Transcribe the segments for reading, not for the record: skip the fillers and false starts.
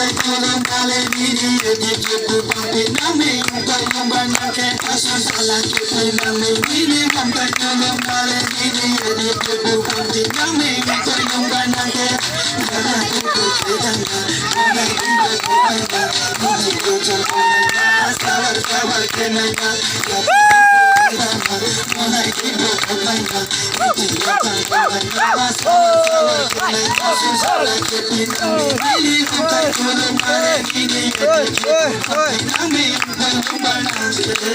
tay tulong bale diri edi tutu pampi nami umpai umbana ke asu salah kita nami diri hom tay tulong bale diri edi tutu pampi nami umpai umbana ke dada tutu kedanga dada tutu kedanga diri tutu kedanga sabar sabar kenanga Monai kibo kedanga diri tutu kedanga sabar kenanga susah kita diri hom tay tulong bale diri edi tutu pampi nami umpai umbana ke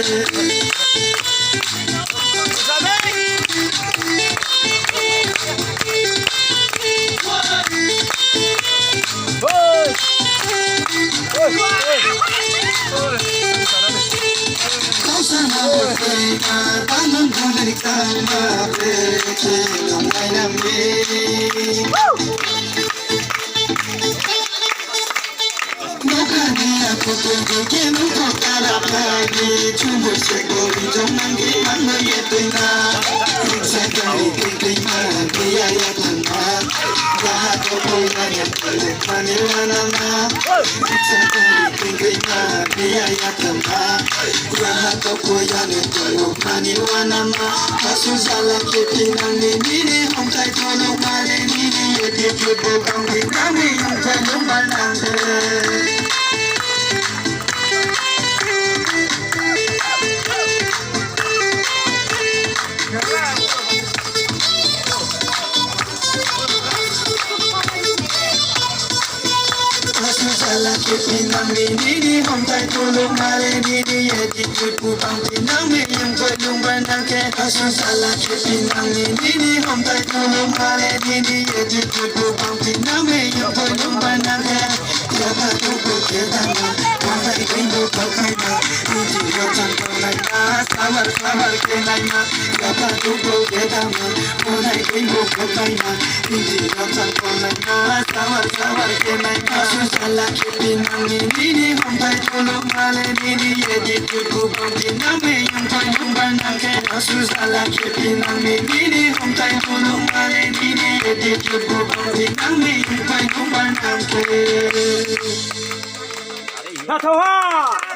Kau sama berterima tangan bulan kama berke kamai nami. Bukan dia kutu kenu kala pagi cuma sekali jangan gimana mana yetina. Sekali terima dia ya tanah. Dah kau punya terima mana. Sekali terima dia ya tanah. Dah kau punya terima mana. Kasus salah kita ni hom tay tolong male ni edi tutu kami kami yang tolong mana. Salah kita ni hom tay tulung male ni edi tutu pampi nami yang tolong bana ke asu salah kita ni hom tay tulung male ni edi tutu pampi nami yang tolong bana ke dada tutu kedanga dada ibu kakainya ini jangan kena sabar sabar kenanya dada tutu kedanga dada ibu kakainya ini jangan kena sabar sabar kenanya asu salah Ini hom tay tulung male diri edi tutu pampi nami yang tolong bana ke asu salah kita ini hom tay tulung male diri edi tutu pampi nami yang tolong bana ke. 자, 정화!